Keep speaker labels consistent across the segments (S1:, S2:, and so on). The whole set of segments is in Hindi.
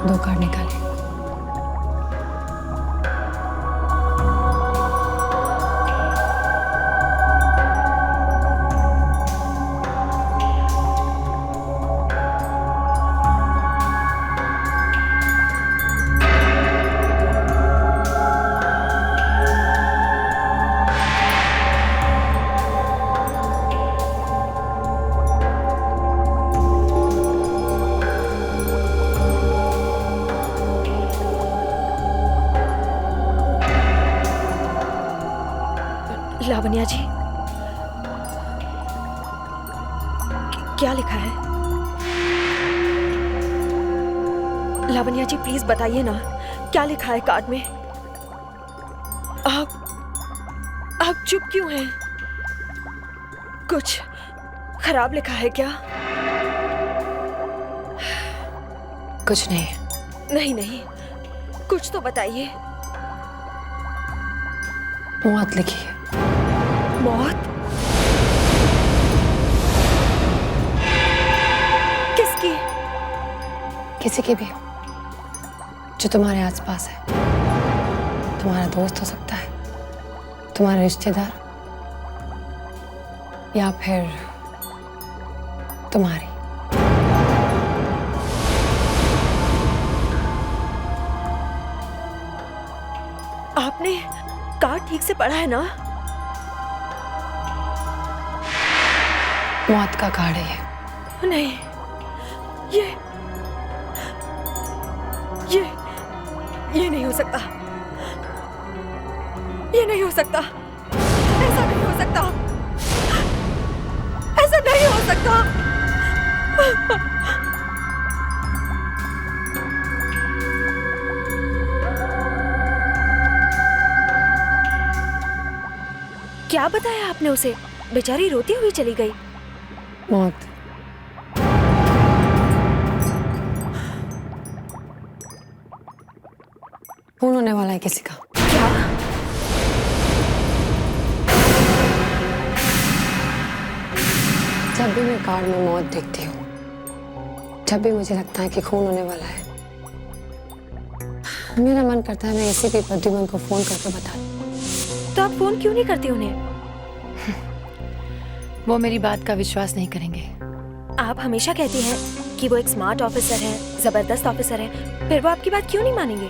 S1: 2 कार्ड निकाले।
S2: लावण्या जी, क्या लिखा है? लावण्या जी प्लीज बताइए ना, क्या लिखा है कार्ड में? आप चुप क्यों हैं? कुछ खराब लिखा है क्या?
S1: कुछ नहीं।
S2: नहीं नहीं, कुछ तो बताइए।
S1: मौत लिखी है।
S2: मौत? किसकी?
S1: किसी की भी जो तुम्हारे आसपास है। तुम्हारा दोस्त हो सकता है, तुम्हारा रिश्तेदार, या फिर तुम्हारी।
S2: आपने कार्ड ठीक से पढ़ा है ना?
S1: मौत का कार्ड है ये।
S2: नहीं, ये नहीं हो सकता। ये नहीं हो सकता। ऐसा नहीं हो सकता। ऐसा नहीं हो सकता। क्या बताया आपने उसे? बेचारी रोती हुई चली गई।
S1: मौत। खून होने वाला है किसी का।
S2: क्या?
S1: जब भी मैं कार्ड में मौत देखती हूँ, जब भी मुझे लगता है कि खून होने वाला है, मेरा मन करता है मैं इसी भी प्रद्युमन को फोन करके बता दूं।
S2: तो आप फोन क्यों नहीं करती उन्हें?
S1: वो मेरी बात का विश्वास नहीं करेंगे।
S2: आप हमेशा कहती हैं कि वो एक स्मार्ट ऑफिसर है, जबरदस्त ऑफिसर है, फिर वो आपकी बात क्यों नहीं मानेंगे?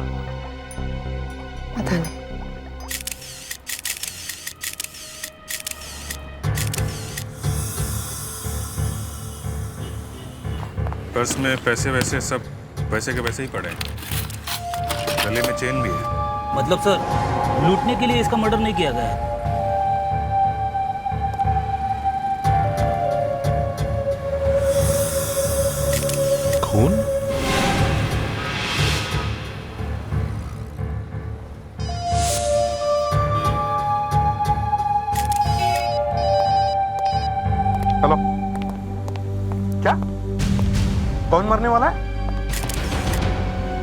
S1: पता नहीं।
S3: पर्स में पैसे वैसे सब पैसे के वैसे ही पड़े हैं। गले में चेन भी है।
S4: मतलब सर, लूटने के लिए इसका मर्डर नहीं किया गया है।
S3: खून?
S5: हेलो, क्या? कौन मरने वाला है?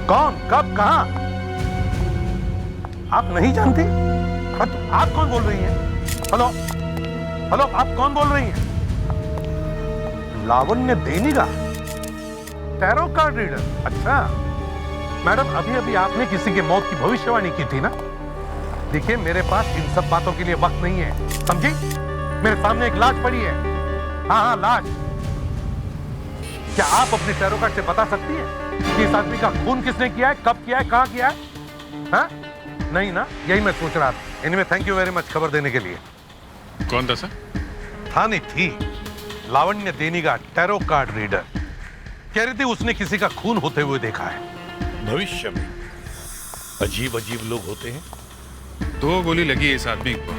S5: कौन, कब, कहां? आप नहीं जानती? तो आप कौन बोल रही हैं? हेलो, हेलो, आप कौन बोल रही हैं? लावण्य देनिगा, टैरो कार्ड रीडर। अच्छा मैडम, अभी अभी आपने किसी की मौत की भविष्यवाणी की थी ना? देखिए, मेरे पास इन सब बातों के लिए वक्त नहीं है, समझी? मेरे सामने एक लाश पड़ी है। हाँ, लाश। क्या आप अपने टैरो कार्ड से बता सकती हैं कि इस आदमी का खून किसने किया है, कब किया है, कहां किया है? हाँ? नहीं ना, यही मैं सोच रहा था। Anyway, thank you very much खबर देने के लिए।
S3: कौन था सर?
S5: था नहीं थी, लावण्य देनिगा, टैरो कार्ड रीडर। कह रही थी उसने किसी का खून होते हुए देखा है।
S6: भविष्य में अजीब अजीब लोग होते हैं।
S3: 2 गोली लगी है इस आदमी को,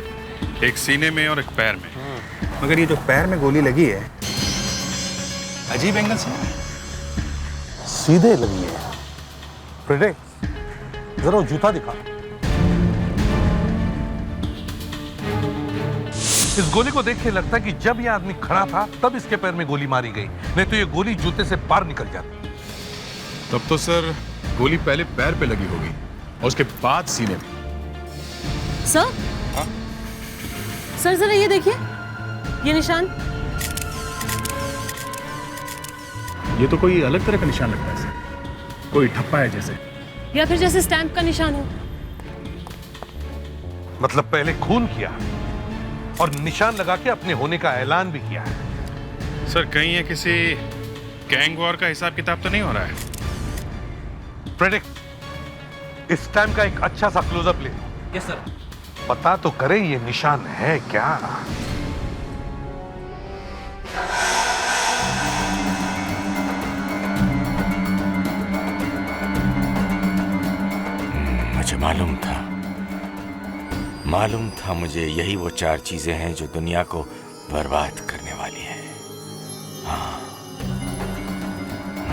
S3: एक सीने में और एक पैर में। मगर ये जो पैर में गोली लगी है, अजीब एंगल से
S5: सीधे लगी है। फ्रेडे, जरा वो जूता दिखा। इस गोली को देख के लगता है कि जब यह आदमी खड़ा था तब इसके पैर में गोली मारी गई, नहीं तो ये गोली जूते से बाहर निकल जाती।
S3: तब तो सर गोली पहले पैर पे लगी होगी और उसके बाद सीने में।
S7: सर, सर जरा ये देखिए, ये निशान।
S3: ये तो कोई अलग तरह का निशान लगता है सर। कोई ठप्पा है जैसे।
S7: या फिर जैसे स्टैंप का निशान हो।
S5: मतलब पहले खून किया और निशान लगा के अपने होने का ऐलान भी किया है।
S3: सर कहीं ये किसी गैंग वॉर का हिसाब किताब तो नहीं हो रहा है?
S5: प्रेडिक्ट, इस टाइम का एक अच्छा सा क्लोजअप ले।
S4: Yes sir.
S5: पता तो करे ये निशान है क्या।
S8: मुझे मालूम था मुझे यही वो 4 चीजें हैं जो दुनिया को बर्बाद करने वाली हैं। हाँ,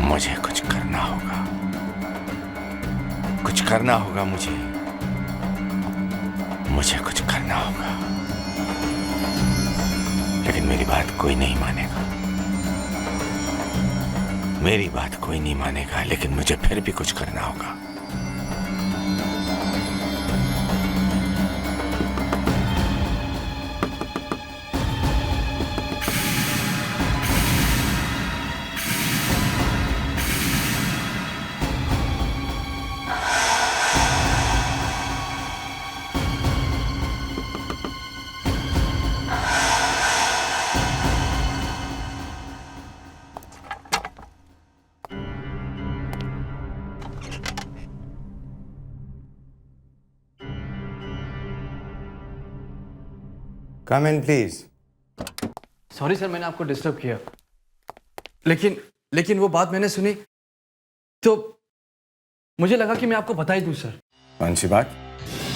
S8: मुझे कुछ करना होगा मुझे कुछ करना होगा। लेकिन मेरी बात कोई नहीं मानेगा, लेकिन मुझे फिर भी कुछ करना होगा।
S9: कम इन प्लीज।
S10: सॉरी सर, मैंने आपको डिस्टर्ब किया, लेकिन वो बात मैंने सुनी तो मुझे लगा कि मैं आपको बता ही दूं सर।
S9: कौन सी बात?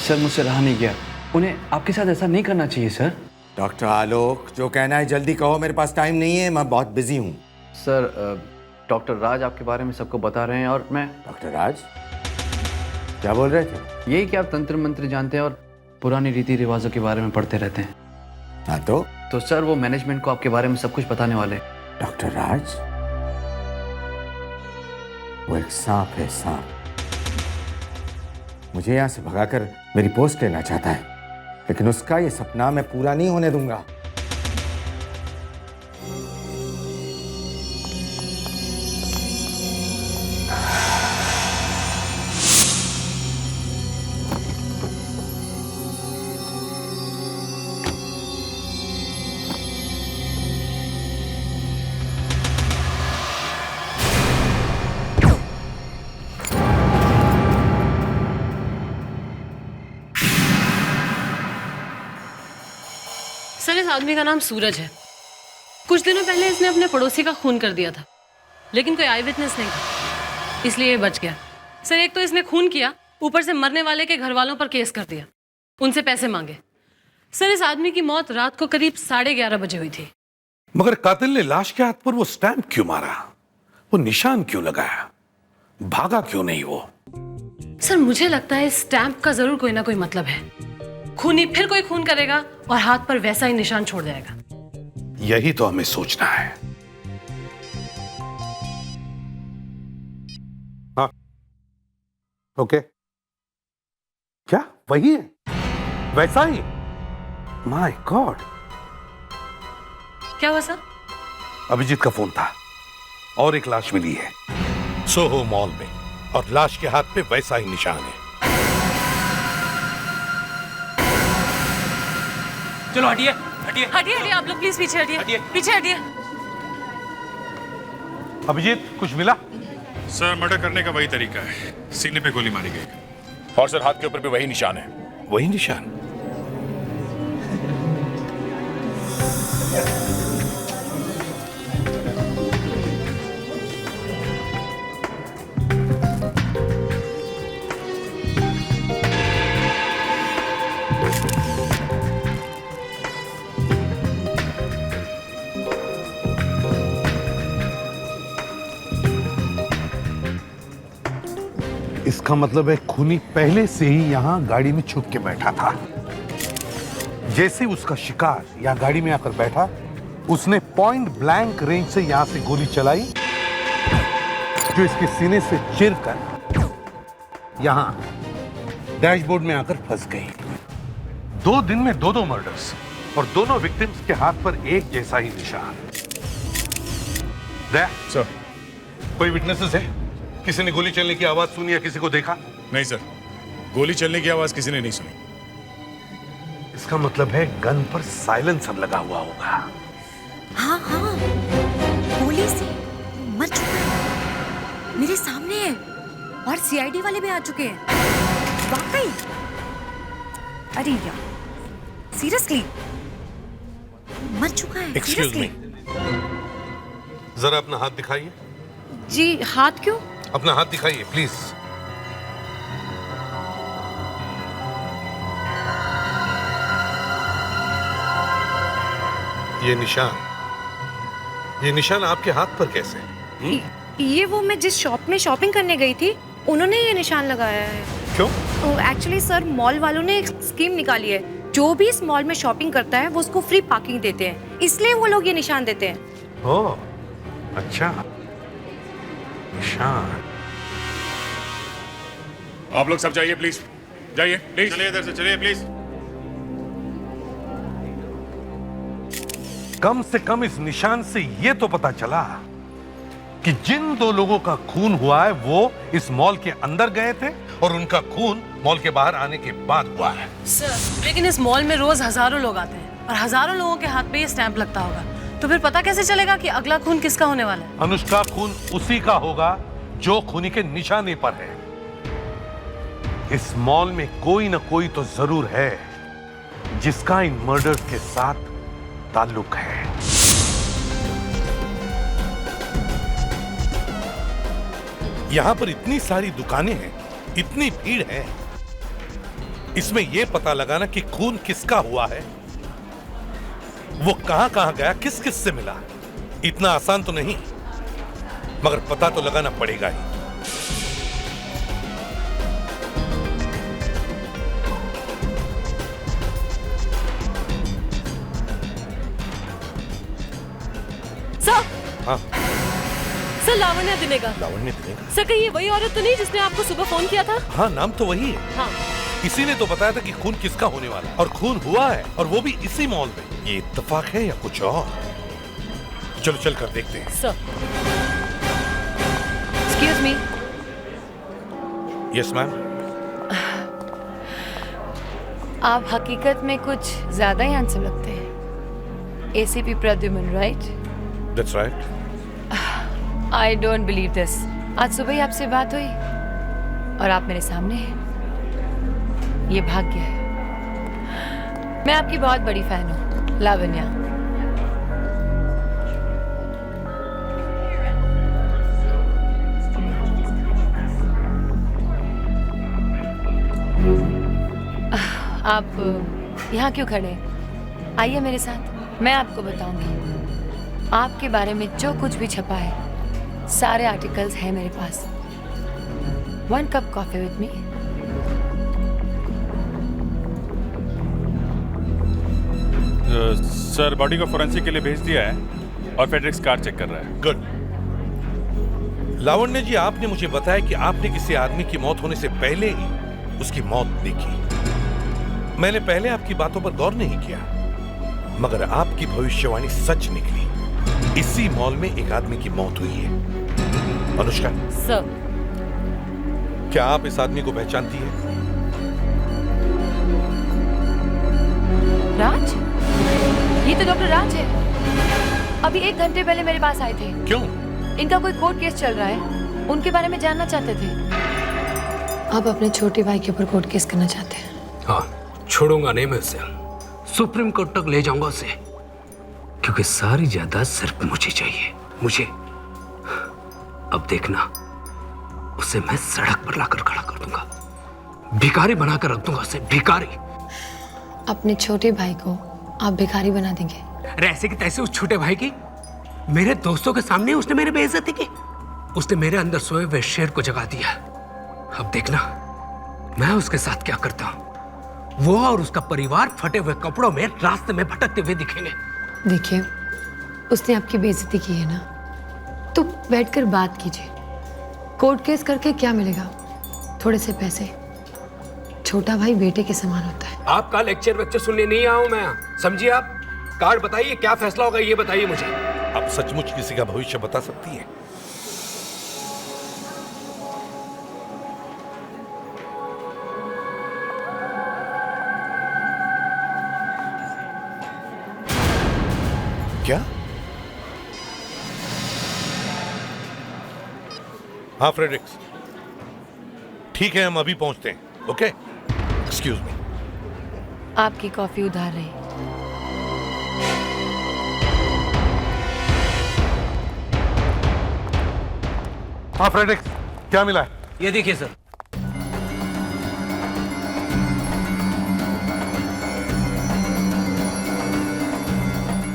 S10: सर मुझसे रहा नहीं गया, उन्हें आपके साथ ऐसा नहीं करना चाहिए सर।
S9: डॉक्टर आलोक, जो कहना है जल्दी कहो, मेरे पास टाइम नहीं है, मैं बहुत बिजी हूँ।
S10: सर डॉक्टर राज आपके बारे में सबको बता रहे हैं और मैं।
S9: डॉक्टर राज क्या बोल रहे थे?
S10: यही कि आप तंत्र मंत्र जानते हैं और पुरानी रीति रिवाजों के बारे में पढ़ते रहते हैं।
S9: हाँ
S10: तो सर वो मैनेजमेंट को आपके बारे में सब कुछ बताने वाले।
S9: डॉक्टर राज, वो एक सांप है, सांप। मुझे यहां से भगाकर मेरी पोस्ट लेना चाहता है, लेकिन उसका ये सपना मैं पूरा नहीं होने दूंगा।
S7: सर इस आदमी का नाम सूरज है। कुछ दिनों पहले इसने अपने पड़ोसी का खून कर दिया था, लेकिन कोई आई विटनेस नहीं था, इसलिए ये बच गया। सर एक तो इसने खून किया, ऊपर से मरने वाले के घर वालों पर केस कर दिया, उनसे पैसे मांगे। सर इस आदमी की मौत रात को करीब 11:30 बजे हुई थी।
S5: मगर कातिल ने लाश के हाथ पर वो स्टैंप क्यों मारा? वो निशान क्यों लगाया? भागा क्यों नहीं वो?
S7: सर मुझे लगता है इस स्टैंप का जरूर कोई ना कोई मतलब है। खूनी फिर कोई खून करेगा और हाथ पर वैसा ही निशान छोड़ जाएगा।
S5: यही तो हमें सोचना है। हाँ, ओके। क्या वही है? वैसा ही? My God.
S7: क्या हुआ सर?
S5: अभिजीत का फोन था और एक लाश मिली है सोहो मॉल में, और लाश के हाथ पे वैसा ही निशान है।
S4: चलो हटिए।
S7: हटिए आप लोग प्लीज पीछे हटिए, पीछे हटिए।
S5: अभिजीत कुछ मिला?
S3: सर मर्डर करने का वही तरीका है, सीने पे गोली मारी गई।
S6: और सर हाथ के ऊपर भी वही निशान है।
S5: वही निशान? इसका मतलब है खूनी पहले से ही यहां गाड़ी में छुप के बैठा था। जैसे उसका शिकार यहां गाड़ी में आकर बैठा, उसने पॉइंट ब्लैंक रेंज से यहां से गोली चलाई, जो इसके सीने से चिरकर यहां डैशबोर्ड में आकर फंस गई। 2 दिन में 2 मर्डर्स और दोनों विक्टिम्स के हाथ पर एक जैसा ही निशान। सर कोई विटनेसेस है? किसी ने गोली चलने की आवाज सुनी या किसी को देखा?
S3: नहीं सर, गोली चलने की आवाज किसी ने नहीं सुनी।
S5: इसका मतलब है गन पर साइलेंसर लगा हुआ होगा।
S2: हाँ हाँ, गोली से मर चुका है, मेरे सामने है, और सीआईडी वाले भी आ चुके हैं। वाकई? अरे यार, सीरियसली मर चुका है?
S5: एक्सक्यूज मी, जरा अपना हाथ दिखाइए।
S7: जी, हाथ क्यों?
S5: अपना हाथ दिखाइए प्लीज। ये निशान आपके हाथ पर कैसे?
S2: ये वो मैं जिस शॉप में शॉपिंग करने गई थी, उन्होंने ये निशान लगाया है।
S5: क्यों?
S2: एक्चुअली सर, मॉल वालों ने एक स्कीम निकाली है, जो भी इस मॉल में शॉपिंग करता है वो उसको फ्री पार्किंग देते हैं, इसलिए वो लोग ये निशान देते हैं।
S5: ओह, अच्छा, निशान।
S3: आप लोग सब जाइए प्लीज, जाइए प्लीज, चलिए इधर से, चलिए प्लीज।
S5: कम से कम इस निशान से ये तो पता चला कि जिन दो लोगों का खून हुआ है वो इस मॉल के अंदर गए थे और उनका खून मॉल के बाहर आने के बाद हुआ है।
S7: सर, लेकिन इस मॉल में रोज हजारों लोग आते हैं और हजारों लोगों के हाथ पे ये स्टैंप लगता होगा, तो फिर पता कैसे चलेगा कि अगला खून किसका होने वाला है?
S5: अनुष्का, खून उसी का होगा जो खूनी के निशाने पर है। इस मॉल में कोई ना कोई तो जरूर है जिसका इन मर्डर्स के साथ ताल्लुक है। यहां पर इतनी सारी दुकानें हैं, इतनी भीड़ है, इसमें यह पता लगाना कि खून किसका हुआ है, वो कहां कहां गया, किस किस से मिला, इतना आसान तो नहीं, मगर पता तो लगाना पड़ेगा ही।
S7: सर,
S5: हाँ,
S7: सर, लावण्या दिनेगा।
S5: लावण्य दिनेगा?
S7: सर, कहीं ये वही औरत तो नहीं जिसने आपको सुबह फोन किया था?
S5: हाँ, नाम तो वही है।
S7: हाँ।
S5: इसी ने तो बताया था कि खून किसका होने वाला है, और खून हुआ है, और वो भी इसी मॉल में। ये इत्तेफाक है या कुछ और? चलो चल कर देखते हैं।
S7: Sir, excuse me.
S5: Yes ma'am.
S1: आप हकीकत में कुछ ज्यादा ही हैंडसम लगते हैं। ACP Pradyuman, right?
S5: That's right.
S1: I don't believe this. आज सुबह ही आपसे बात हुई और आप मेरे सामने हैं। ये भाग्य है। मैं आपकी बहुत बड़ी फैन हूँ, लावण्या। आप यहाँ क्यों खड़े? आइए मेरे साथ, मैं आपको बताऊंगी। आपके बारे में जो कुछ भी छपा है, सारे आर्टिकल्स हैं मेरे पास। 1 cup coffee with me.
S3: Sir, body को फोरेंसिक के लिए भेज दिया है और फेडरिक्स कार चेक कर रहा है।
S5: गुड। लावण्य जी, आपने मुझे बताया कि आपने किसी आदमी की मौत होने से पहले ही उसकी मौत देखी। मैंने पहले आपकी बातों पर गौर नहीं किया, मगर आपकी भविष्यवाणी सच निकली। इसी मॉल में एक आदमी की मौत हुई है। अनुष्का,
S7: सर,
S5: क्या आप इस आदमी को पहचानती हैं?
S1: राज? ये तो डॉक्टर राज है। अभी 1 घंटे पहले मेरे पास आए थे।
S5: क्यों?
S1: इनका कोई कोर्ट केस चल रहा है, उनके बारे में जानना चाहते थे। आप अपने छोटे भाई के ऊपर कोर्ट केस करना चाहते हैं?
S11: हाँ, छोड़ूंगा नहीं मैं उसे। सुप्रीम कोर्ट तक ले जाऊंगा उसे, क्योंकि सारी जायदाद सिर्फ मुझे चाहिए, मुझे। अब देखना, उसे मैं सड़क पर लाकर खड़ा कर दूंगा, भिखारी बनाकर रख दूंगा उसे, भिखारी।
S1: अपने छोटे भाई को आप भिखारी बना देंगे?
S11: ऐसे की तैसे उस छोटे भाई की मेरे दोस्तों के सामने उसने मेरी बेइज्जती की। उसने मेरे अंदर सोए हुए शेर को जगा दिया। अब देखना मैं उसके साथ क्या करता हूं। वो और उसका परिवार फटे हुए कपड़ों में रास्ते में भटकते हुए दिखेंगे।
S1: देखिए, उसने आपकी बेइज्जती की है ना, तो बैठकर बात कीजिए। कोर्ट केस करके क्या मिलेगा? थोड़े से पैसे। छोटा भाई बेटे के समान होता है।
S11: आपका लेक्चर सुनने नहीं आया हूं मैं, समझिए आप। कार्ड बताइए, क्या फैसला होगा ये बताइए मुझे।
S5: आप सचमुच किसी का भविष्य बता सकती है?
S6: क्या? हाँ फ्रेडरिक्स, ठीक है, हम अभी पहुंचते हैं। Okay, excuse me.
S1: आपकी कॉफी उधार रही।
S5: हाँ फ्रेडरिक्स, क्या मिला है?
S4: ये देखिए सर।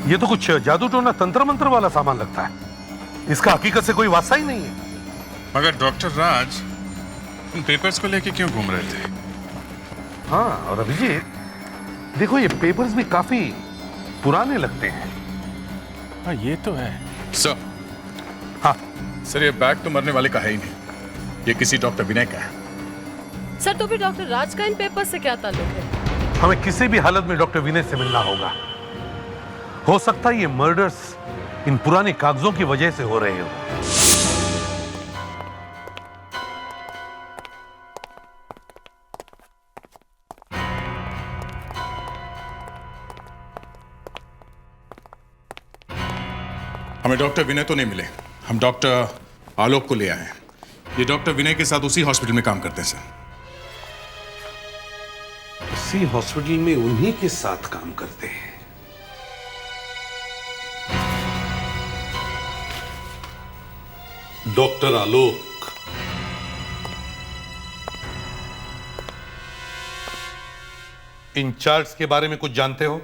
S5: ये तो कुछ जादू टोना तंत्र मंत्र वाला सामान लगता है। इसका हकीकत से कोई वास्ता ही नहीं है।
S3: मगर डॉक्टर राज इन पेपर्स को लेके क्यों घूम रहे थे?
S5: हाँ, और अभिजीत देखो, ये पेपर्स भी काफी पुराने लगते हैं।
S3: हाँ, ये तो है सर।
S5: हाँ
S3: सर, ये बैग तो मरने वाले का है ही नहीं, ये किसी डॉक्टर विनय का है।
S7: सर तो फिर डॉक्टर राज का इन पेपर्स से क्या ताल्लुक है?
S5: हमें किसी भी हालत में डॉक्टर विनय से मिलना होगा। हो सकता है ये मर्डर्स इन पुराने कागजों की वजह से हो रहे हो।
S3: हमें डॉक्टर विनय तो नहीं मिले, हम डॉक्टर आलोक को ले आए हैं। ये डॉक्टर विनय के साथ उसी हॉस्पिटल में काम करते हैं सर।
S5: इसी हॉस्पिटल में उन्हीं के साथ काम करते हैं।
S6: डॉक्टर आलोक,
S5: इन चार्ट्स के बारे में कुछ जानते हो?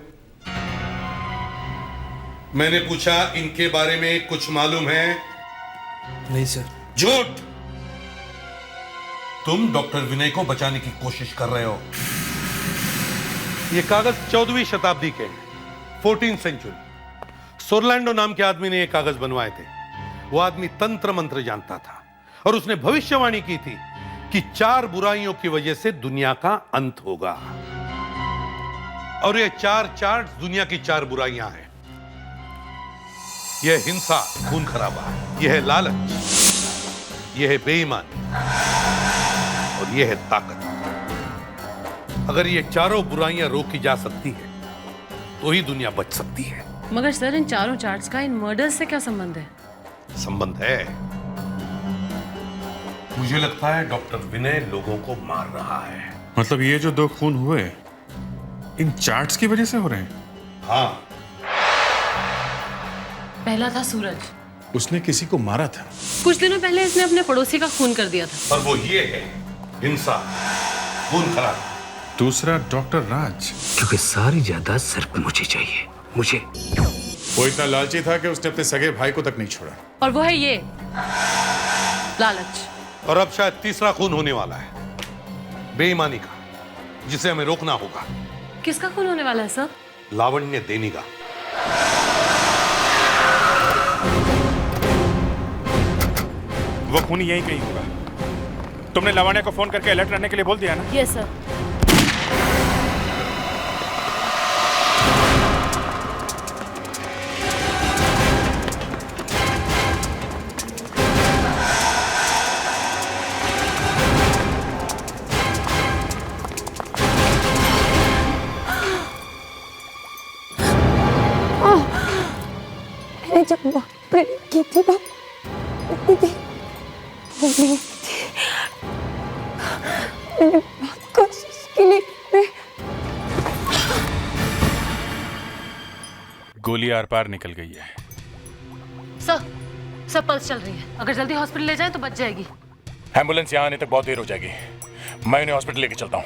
S6: मैंने पूछा इनके बारे में कुछ मालूम है?
S10: नहीं सर।
S6: झूठ!
S5: तुम डॉक्टर विनय को बचाने की कोशिश कर रहे हो। ये कागज 14वीं शताब्दी के हैं, 14th सेंचुरी। सोरलैंडो नाम के आदमी ने ये कागज बनवाए थे। वो आदमी तंत्र मंत्र जानता था और उसने भविष्यवाणी की थी कि 4 बुराइयों की वजह से दुनिया का अंत होगा। और ये 4 चार्ट दुनिया की 4 बुराइयां हैं। यह हिंसा, खून खराबा, यह है लालच, यह है बेईमानी और यह है ताकत। अगर ये चारों बुराइयां रोकी जा सकती है तो ही दुनिया बच सकती है।
S7: मगर सर इन चारों चार्ट्स का इन मर्डर्स से क्या संबंध है?
S5: संबंध है। मुझे लगता है डॉक्टर विनय लोगों को मार रहा है।
S3: मतलब ये जो 2 खून हुए इन चार्ट्स की वजह से हो रहे हैं?
S5: हाँ।
S7: पहला था सूरज,
S3: उसने किसी को मारा था।
S7: कुछ दिनों पहले इसने अपने पड़ोसी का खून कर दिया था।
S5: और वो ये है हिंसा, खून खराब।
S3: दूसरा डॉक्टर राज,
S11: क्योंकि सारी जायदाद सिर्फ मुझे चाहिए, मुझे।
S3: वो इतना लालची था कि उसने अपने सगे भाई को तक नहीं छोड़ा।
S7: और वो है ये लालच।
S5: और अब शायद तीसरा खून होने वाला है, बेईमानी का, जिसे हमें रोकना होगा।
S7: किसका खून होने वाला है सर?
S5: लावण्य देनी का।
S3: वो खून यहीं कहीं होगा। तुमने लावण्य को फोन करके अलर्ट रहने के लिए बोल दिया ना?
S7: Yes sir.
S2: जब प्रेम की थी बात मैंने कोशिश की, लेकिन
S3: गोली आर पार निकल गई है।
S7: सर पल्स चल रही है, अगर जल्दी हॉस्पिटल ले जाएं तो बच जाएगी।
S3: एम्बुलेंस यहाँ आने तक बहुत देर हो जाएगी, मैं उन्हें हॉस्पिटल लेके चलता हूँ।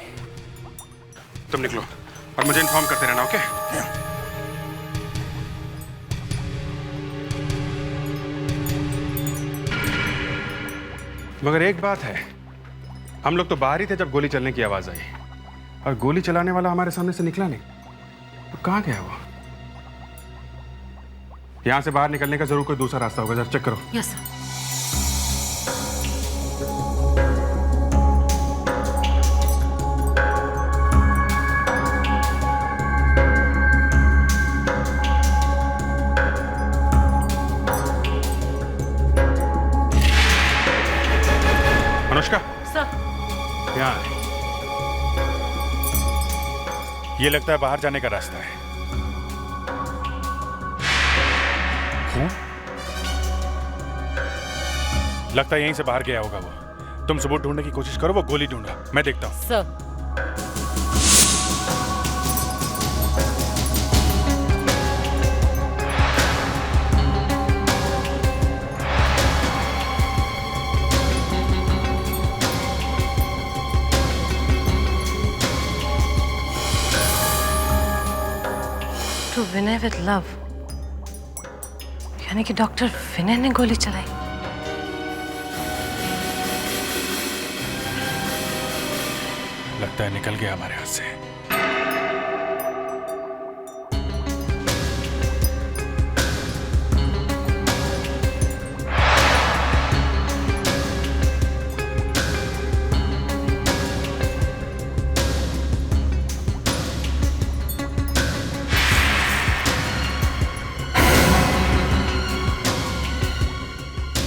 S3: तुम निकलो और मुझे इन्फॉर्म करते रहना, ओके? मगर एक बात है, हम लोग तो बाहर ही थे जब गोली चलने की आवाज आई, और गोली चलाने वाला हमारे सामने से निकला नहीं। तो कहाँ गया वो? यहाँ से बाहर निकलने का जरूर कोई दूसरा रास्ता होगा, जरा चेक करो।
S7: Yes sir.
S3: अनुष्का,
S7: सर
S3: यहाँ है। ये लगता है बाहर जाने का रास्ता है। लगता है यहीं से बाहर गया होगा वो। तुम सबूत ढूंढने की कोशिश करो, वो गोली ढूंढा, मैं देखता हूँ।
S7: Sir to Vinay with love, यानी कि डॉक्टर विनय ने गोली चलाई।
S3: लगता है निकल गया हमारे हाथ से।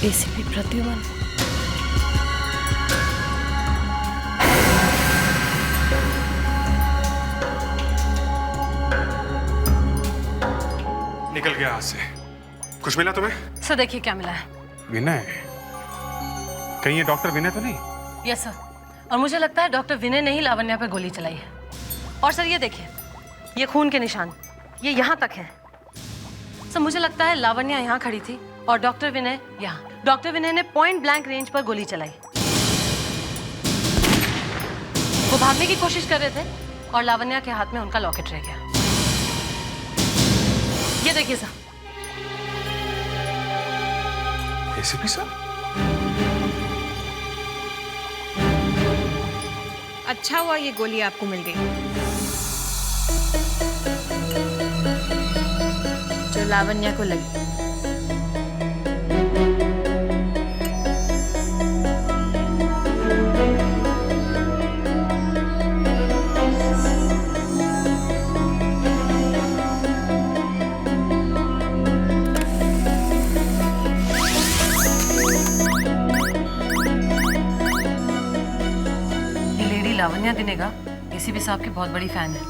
S7: एसीपी प्रद्युमन,
S3: निकल गया हाथ से। कुछ मिला तुम्हें?
S7: सर देखिए क्या मिला है।
S3: विनय? कहीं ये डॉक्टर विनय तो नहीं?
S7: यस सर, और मुझे लगता है डॉक्टर विनय ने ही लावण्या पर गोली चलाई है। और सर ये देखिए, ये खून के निशान ये यहाँ तक है। सर मुझे लगता है लावण्या यहाँ खड़ी थी और डॉक्टर विनय यहाँ। डॉक्टर विनय ने पॉइंट ब्लैंक रेंज पर गोली चलाई। वो भागने की कोशिश कर रहे थे और लावण्या के हाथ में उनका लॉकेट रह गया। ये देखिए सर।
S3: एसीपी साहब?
S2: अच्छा हुआ ये गोली आपको मिल गई, जो लावण्या को लगी।
S7: लावण्या दिनेगा एसीपी साहब की बहुत बड़ी फैन है,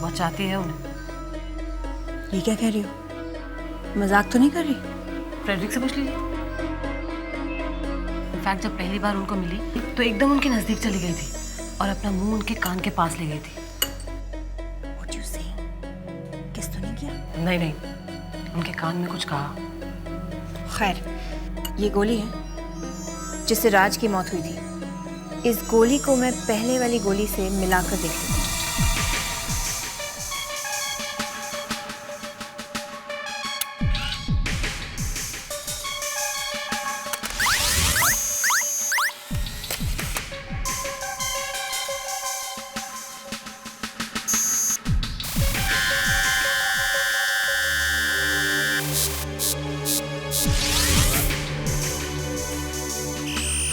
S7: बहुत चाहती है उन्हें।
S2: ये क्या कह रही हो? मजाक तो नहीं कर रही?
S7: फ्रेडरिक से पूछ लीजिए। इनफैक्ट जब पहली बार उनको मिली तो एकदम उनके नजदीक चली गई थी और अपना मुंह उनके कान के पास ले गई थी।
S2: What you say? किस तो नहीं किया?
S7: नहीं नहीं, उनके कान में कुछ कहा।
S2: खैर, ये गोली है जिससे राज की मौत हुई थी। इस गोली को मैं पहले वाली गोली से मिलाकर देख लूं।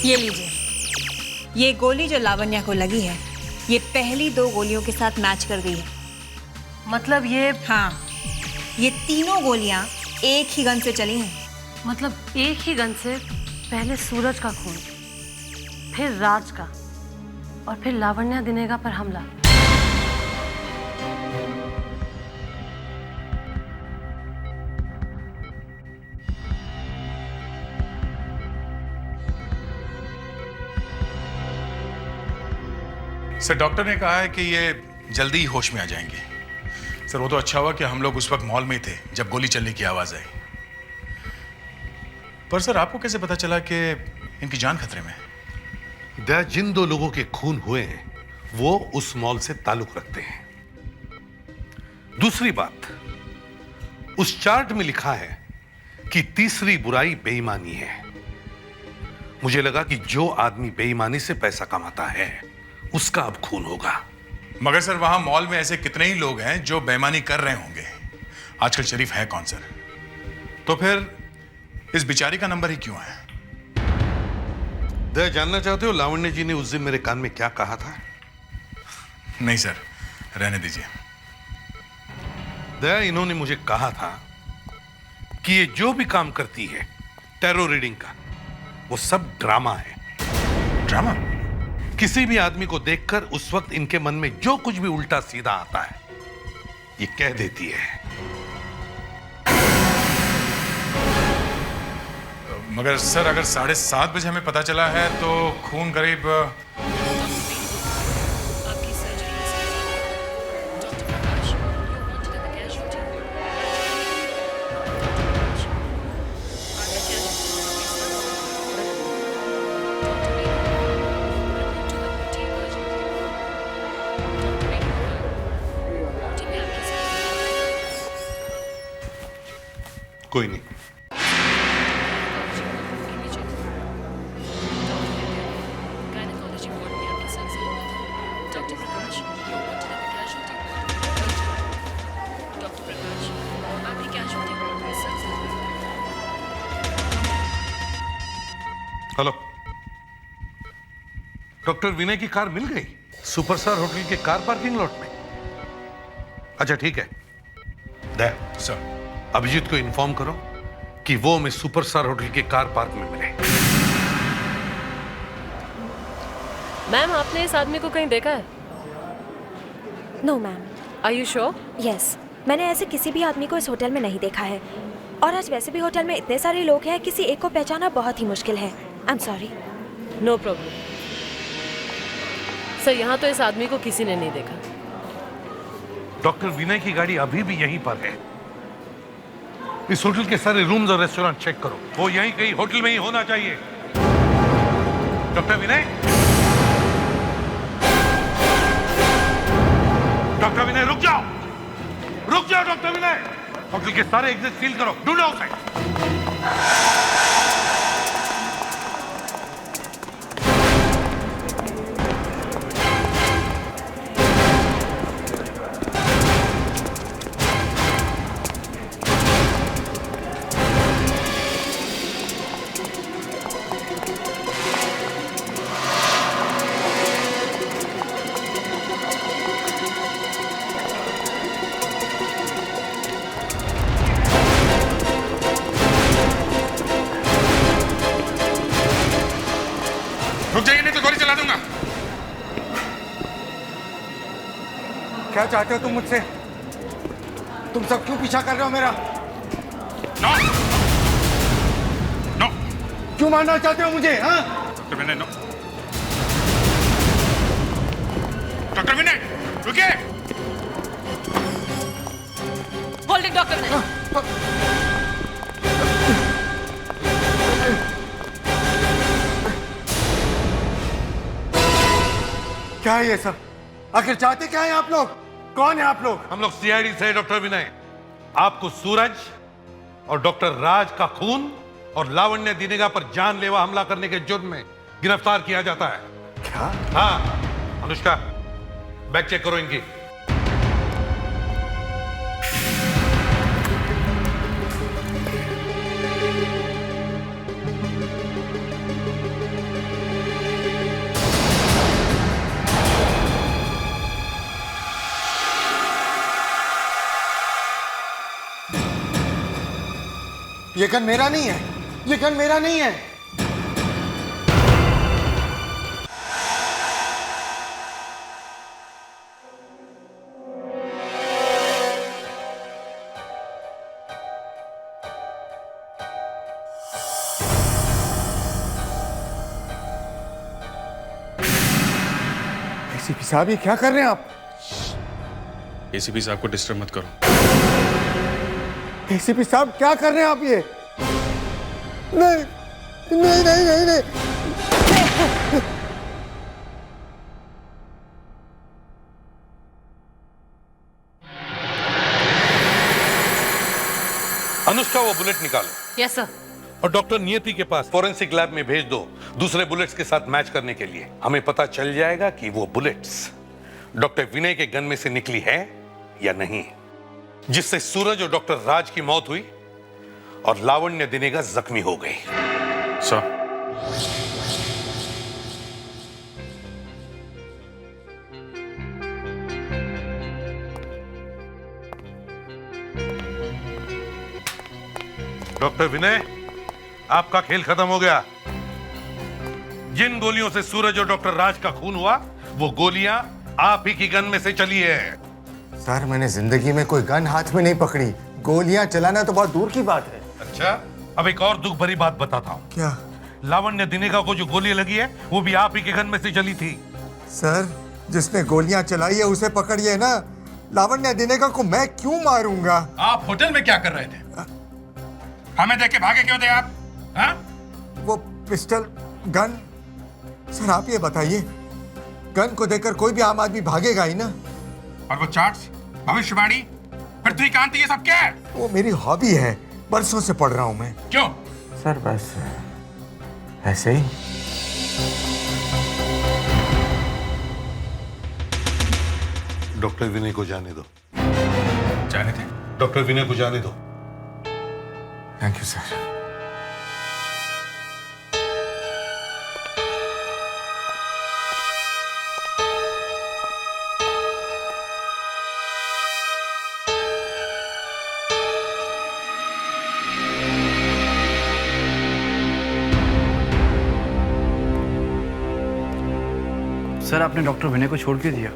S2: ये लीजिए, ये गोली जो लावण्या को लगी है, ये पहली 2 गोलियों के साथ मैच कर गई है।
S7: मतलब ये?
S2: हाँ, ये तीनों गोलियां एक ही गन से चली हैं।
S7: मतलब एक ही गन से पहले सूरज का खून, फिर राज का और फिर लावण्या दिनेगा पर हमला।
S12: सर डॉक्टर ने कहा है कि ये जल्दी ही होश में आ जाएंगे। सर वो तो अच्छा हुआ कि हम लोग उस वक्त मॉल में ही थे जब गोली चलने की आवाज आई। पर सर आपको कैसे पता चला कि इनकी जान खतरे में है?
S5: जिन 2 लोगों के खून हुए हैं वो उस मॉल से ताल्लुक रखते हैं। दूसरी बात, उस चार्ट में लिखा है कि तीसरी बुराई बेईमानी है। मुझे लगा कि जो आदमी बेईमानी से पैसा कमाता है उसका अब खून होगा।
S12: मगर सर वहां मॉल में ऐसे कितने ही लोग हैं जो बेईमानी कर रहे होंगे। आजकल शरीफ है कौन सर? तो फिर इस बिचारी का नंबर ही क्यों है?
S5: दया जानना चाहते हो लावण्य जी ने उस दिन मेरे कान में क्या कहा था?
S12: नहीं सर, रहने दीजिए।
S5: दया, इन्होंने मुझे कहा था कि ये जो भी काम करती है टैरो रीडिंग का, वो सब ड्रामा है।
S12: ड्रामा?
S5: किसी भी आदमी को देखकर उस वक्त इनके मन में जो कुछ भी उल्टा सीधा आता है ये कह देती है।
S12: मगर सर अगर 7:30 बजे हमें पता चला है तो खून करीब
S6: कोई नहीं।
S5: हेलो, डॉक्टर विनय की कार मिल गई सुपरस्टार होटल के कार पार्किंग लॉट में? अच्छा ठीक है, दे
S12: सर
S5: अभिजीत को इन्फॉर्म करो कि वो हमें सुपरस्टार होटल के कार पार्क में मिले।
S7: मैम आपने इस आदमी को कहीं देखा है?
S2: No ma'am.
S7: Are you sure?
S2: Yes, मैंने ऐसे किसी भी आदमी को इस होटल में नहीं देखा है। और आज वैसे भी होटल में इतने सारे लोग हैं, किसी एक को पहचाना बहुत ही मुश्किल है। I am sorry.
S7: No problem sir, यहाँ तो इस आदमी को किसी ने नहीं देखा।
S5: डॉक्टर विनय की गाड़ी अभी भी यहीं पर है। इस होटल के सारे रूम्स और रेस्टोरेंट चेक करो, वो यहीं कहीं होटल में ही होना चाहिए। डॉक्टर विनय, डॉक्टर विनय रुक जाओ, रुक जाओ डॉक्टर विनय। होटल के सारे एग्जिट सील करो, ढूंढो उसे।
S12: रुक जाइए नहीं तो गोली चला दूंगा।
S9: क्या चाहते हो तुम मुझसे? तुम सब क्यों पीछा कर रहे हो मेरा?
S12: No no.
S9: क्यों मारना चाहते हो मुझे? हाँ,
S12: doctor Vinay no. Doctor Vinay रुकिए।
S7: Hold it doctor Vinay.
S9: क्या है ये सब? आखिर चाहते क्या है आप लोग? कौन है आप लोग?
S5: हम लोग सीआईडी से डॉक्टर विनय, आपको सूरज और डॉक्टर राज का खून और लावण्य दिनेगा पर जानलेवा हमला करने के जुर्म में गिरफ्तार किया जाता है।
S9: क्या?
S5: हाँ अनुष्का, बैग चेक करो इनकी।
S9: ये गन मेरा नहीं है, ये गन मेरा नहीं है। एसीपी साहब, ये क्या कर रहे हैं आप?
S3: एसीपी साहब को डिस्टर्ब मत करो।
S9: एसीपी साहब क्या कर रहे हैं आप? ये नहीं नहीं नहीं नहीं, नहीं।
S5: अनुष्का, वो बुलेट निकालो।
S7: Yes sir.
S5: और डॉक्टर नियति के पास फोरेंसिक लैब में भेज दो, दूसरे बुलेट्स के साथ मैच करने के लिए। हमें पता चल जाएगा कि वो बुलेट्स डॉक्टर विनय के गन में से निकली है या नहीं, जिससे सूरज और डॉक्टर राज की मौत हुई और लावण्य दिनेगा जख्मी हो गई।
S3: सर,
S5: डॉक्टर विनय, आपका खेल खत्म हो गया। जिन गोलियों से सूरज और डॉक्टर राज का खून हुआ, वो गोलियां आप ही की गन में से चली है।
S9: सर, मैंने जिंदगी में कोई गन हाथ में नहीं पकड़ी। गोलियां चलाना तो बहुत दूर की बात है।
S5: अच्छा, अब एक और दुख भरी बात बताता हूँ।
S13: क्या?
S5: लावण्य दिनेगा को जो गोली लगी है वो भी आप ही के गन में से चली थी।
S13: सर, जिसने गोलियां चलाई है उसे पकड़िए ना। लावण्य दिनेगा को मैं क्यों मारूंगा?
S12: आप होटल में क्या कर रहे थे? हमें देख के भागे क्यों थे आप? हाँ?
S13: वो पिस्टल, गन। सर आप ये बताइए, गन को देखकर कोई भी आम आदमी भागेगा ही ना।
S12: और वो चार्ट्स, भविष्यवाणी, पृथ्वीकांत, ये सब क्या है?
S13: वो मेरी हॉबी है, बरसों से पढ़ रहा हूं मैं।
S12: क्यों?
S9: सर बस ऐसे ही।
S5: डॉक्टर विनय को जाने दो।
S12: जाने थे?
S5: डॉक्टर विनय को जाने दो।
S9: Thank you sir.
S10: सर आपने डॉक्टर विनय को छोड़ के दिया।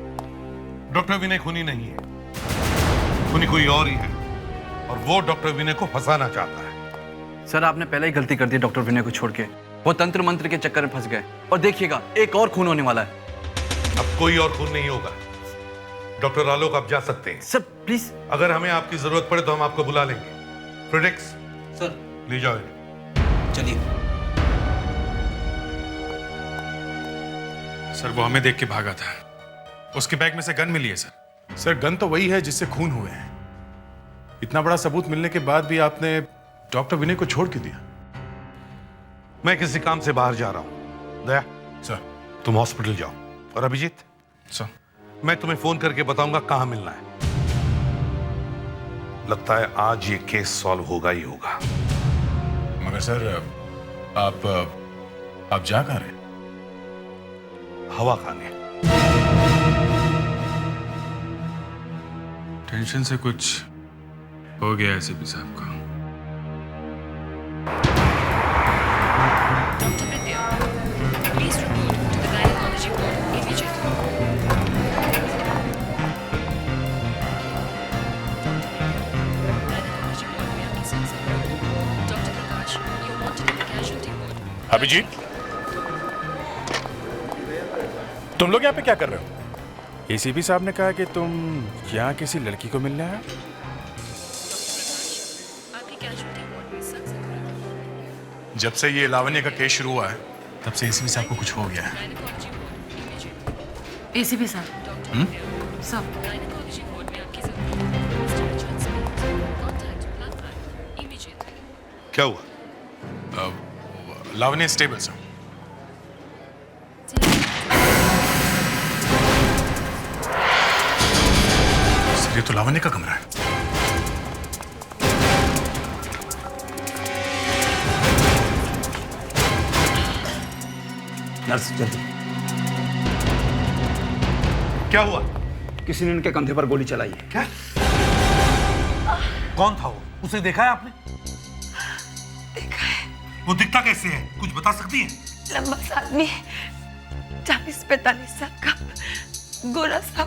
S5: डॉक्टर विनय खूनी नहीं है, खूनी कोई और ही है, और वो डॉक्टर विनय को फंसाना चाहता है।
S10: सर आपने पहले ही गलती कर दी डॉक्टर विनय को छोड़ के। वो तंत्र मंत्र के चक्कर में फंस गए, और देखिएगा एक और खून होने वाला है।
S5: अब कोई और खून नहीं होगा। डॉक्टर आलोक आप जा सकते हैं।
S10: Sir please.
S5: अगर हमें आपकी जरूरत पड़े तो हम आपको बुला लेंगे। फ्रेडरिक्स
S4: सर
S5: ले जाओ इन्हें।
S4: चलिए।
S12: सर वो हमें देख के भागा था, उसके बैग में से गन मिली है सर। सर गन तो वही है जिससे खून हुए हैं। इतना बड़ा सबूत मिलने के बाद भी आपने डॉक्टर विनय को छोड़ के दिया।
S5: मैं किसी काम से बाहर जा रहा हूं। दया
S12: सर
S5: तुम हॉस्पिटल जाओ, और अभिजीत
S12: सर
S5: मैं तुम्हें फोन करके बताऊंगा कहां मिलना है। लगता है आज ये केस सॉल्व होगा ही होगा।
S12: मगर सर आप जा कहां रहे?
S5: हवा खाने।
S12: टेंशन से कुछ हो गया है सीपी साहब को।
S1: Doctor Vidya, please report to the gynaecology ward immediately. Gynaecology ward में आपकी सेंसर। Doctor Prakash, you wanted in the casualty ward.
S12: Abhijeet, तुम लोग यहाँ पे क्या कर रहे हो? एसीपी साहब ने कहा कि तुम यहाँ किसी लड़की को मिलने आए। जब से ये लावण्य का केस शुरू हुआ है तब से एसीपी साहब को कुछ हो गया है।
S7: एसीपी साहब, साहब
S5: क्या हुआ?
S12: लावण्य स्टेबल सर। ये तो लावण्य का कमरा है।
S11: नर्स जल्दी।
S5: क्या हुआ?
S11: किसी ने इनके कंधे पर गोली चलाई है।
S5: क्या? कौन था वो? उसे देखा है आपने?
S2: देखा है।
S5: वो दिखता कैसे है? कुछ बता सकती है?
S2: लंबा सा आदमी, 40-45 साल का, गोरा सा,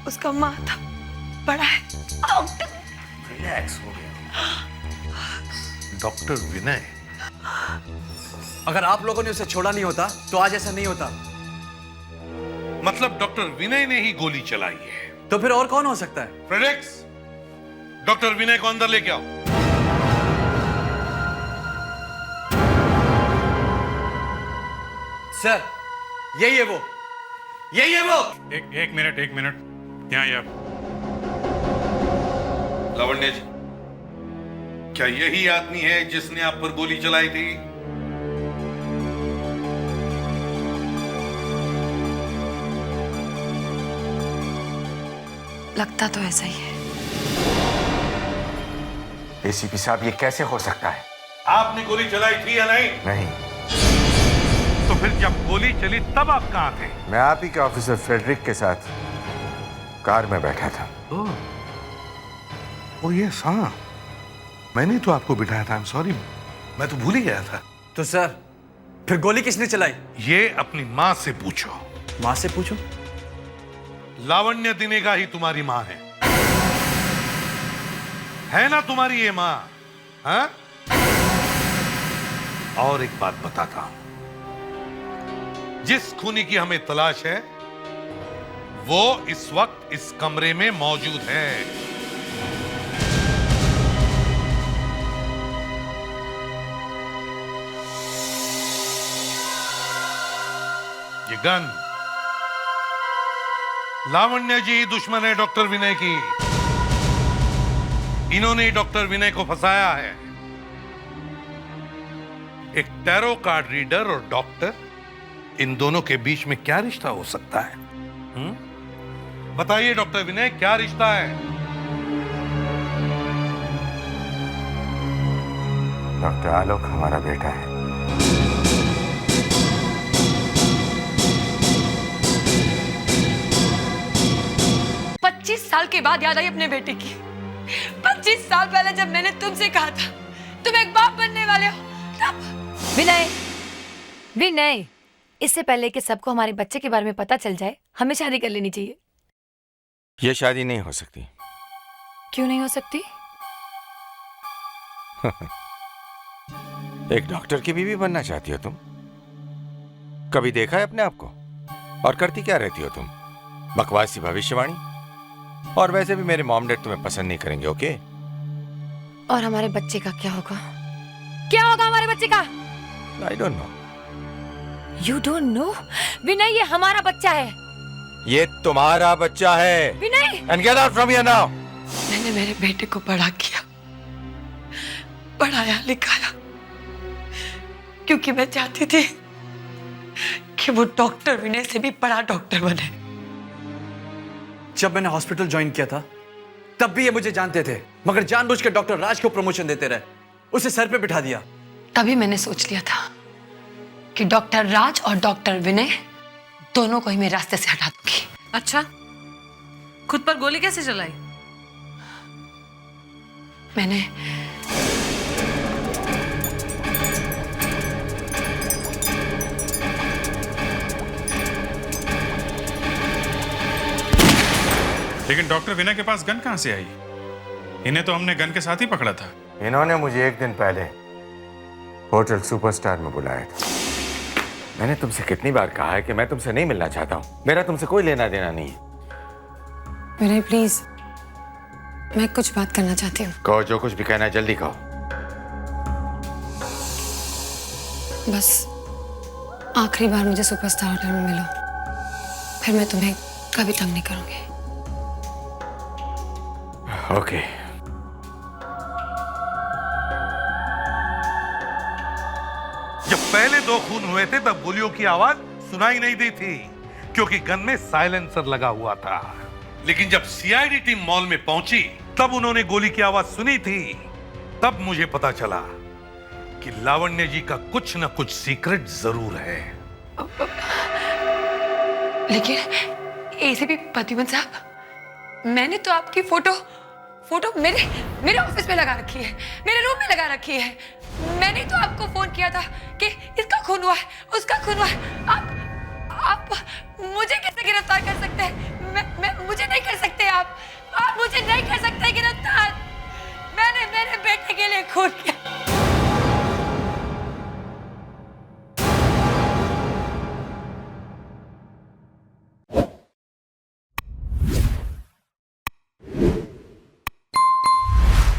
S2: उसका माथा बड़ा है।
S5: रिलैक्स हो गया। डॉक्टर विनय।
S10: अगर आप लोगों ने उसे छोड़ा नहीं होता तो आज ऐसा नहीं होता।
S5: मतलब डॉक्टर विनय ने ही गोली चलाई है?
S10: तो फिर और कौन हो सकता है?
S5: फ्रेडरिक्स, डॉक्टर विनय को अंदर लेके आओ।
S10: सर यही है वो, यही है वो।
S12: एक मिनट यहाँ आइए आप।
S5: लावण्य जी, क्या यही आदमी है जिसने आप पर गोली चलाई थी?
S2: लगता तो ऐसा ही है।
S9: एसीपी साहब ये कैसे हो सकता है?
S5: आपने गोली चलाई थी या नहीं?
S9: नहीं।
S5: तो फिर जब गोली चली तब आप कहां थे?
S9: मैं आप ही के ऑफिसर फ्रेडरिक के साथ कार में बैठा था।
S5: ओ यस, हाँ, मैंने तो आपको बिठाया था। आई एम सॉरी, मैं तो भूल ही गया था।
S10: तो सर फिर गोली किसने चलाई?
S5: ये अपनी माँ से पूछो।
S10: माँ से पूछो?
S5: लावण्य दिनेगा ही तुम्हारी माँ है ना? तुम्हारी ये माँ? हाँ?
S6: और एक बात बताता हूं, जिस खूनी की हमें तलाश है वो इस वक्त इस कमरे में मौजूद है। ये गन लावण्य जी दुश्मन है डॉक्टर विनय की। इन्होंने डॉक्टर विनय को फंसाया है। एक टैरो कार्ड रीडर और डॉक्टर, इन दोनों के बीच में क्या रिश्ता हो सकता है? बताइए डॉक्टर विनय, क्या रिश्ता है?
S9: डॉक्टर आलोक हमारा बेटा है।
S1: साल के बाद याद आई अपने बेटे की। 25 साल पहले जब मैंने तुमसे कहा था तुम एक बाप बनने वाले हो, तब। विनय, विनय, इससे पहले कि सबको हमारे बच्चे के बारे में पता चल जाए, हमें शादी कर लेनी चाहिए।
S8: ये शादी नहीं हो सकती।
S1: क्यों नहीं हो सकती?
S8: एक डॉक्टर की बीवी बनना चाहती हो तुम? कभी देखा है अपने आप को? और करती क्या रहती हो तुम? बकवासी भविष्यवाणी। और वैसे भी मेरे मॉम डैड तुम्हें पसंद नहीं करेंगे, ओके?
S1: और हमारे बच्चे का क्या होगा? क्या होगा हमारे बच्चे का?
S8: I don't know.
S1: You don't know? Vinay, ये हमारा बच्चा है।
S8: ये तुम्हारा बच्चा है।
S1: Vinay!
S8: And get out from here now.
S1: मैंने मेरे बेटे को बड़ा किया, पढ़ाया लिखाया, क्योंकि मैं चाहती थी कि वो डॉक्टर विनय से भी बड़ा डॉक्टर बने।
S10: जब मैंने हॉस्पिटल ज्वाइन किया था तब भी ये मुझे जानते थे, मगर जानबूझ के डॉक्टर राज को प्रमोशन देते रहे, उसे सर पे बिठा दिया।
S1: तभी मैंने सोच लिया था कि डॉक्टर राज और डॉक्टर विनय दोनों को ही मेरे रास्ते से हटा दूंगी।
S7: अच्छा, खुद पर गोली कैसे चलाई?
S1: मैंने
S3: लेकिन डॉक्टर विनय के पास गन कहां से आई? इन्हें तो हमने गन के साथ ही पकड़ा था।
S9: इन्होंने मुझे एक दिन पहले होटल सुपरस्टार में बुलाया था। मैंने तुमसे कितनी बार कहा है कि मैं तुमसे नहीं मिलना चाहता हूं। मेरा तुमसे कोई लेना देना नहीं है।
S1: विनय प्लीज, मैं कुछ बात करना चाहती हूँ।
S9: कहो, जो कुछ भी कहना है जल्दी कहो।
S1: बस आखिरी बार मुझे सुपरस्टार होटल में मिलो, फिर मैं तुम्हें कभी तंग नहीं करूंगी।
S9: ओके।
S6: जब पहले दो खून हुए थे तब गोलियों की आवाज सुनाई नहीं दी थी, क्योंकि गन में साइलेंसर लगा हुआ था। लेकिन जब सीआईडी टीम मॉल में पहुंची तब उन्होंने गोली की आवाज सुनी थी। तब मुझे पता चला कि लावण्य जी का कुछ न कुछ सीक्रेट जरूर है।
S1: लेकिन एसीपी प्रतिबंध साहब, मैंने तो आपकी फोटो मेरे ऑफिस में लगा रखी है, मेरे रूम में लगा रखी है। मैंने तो आपको फोन किया था कि इसका खून हुआ है, उसका खून हुआ है। आप मुझे कैसे गिरफ्तार कर सकते हैं? मुझे नहीं कर सकते आप मुझे नहीं कर सकते गिरफ्तार। मैंने मेरे बेटे के लिए खून किया।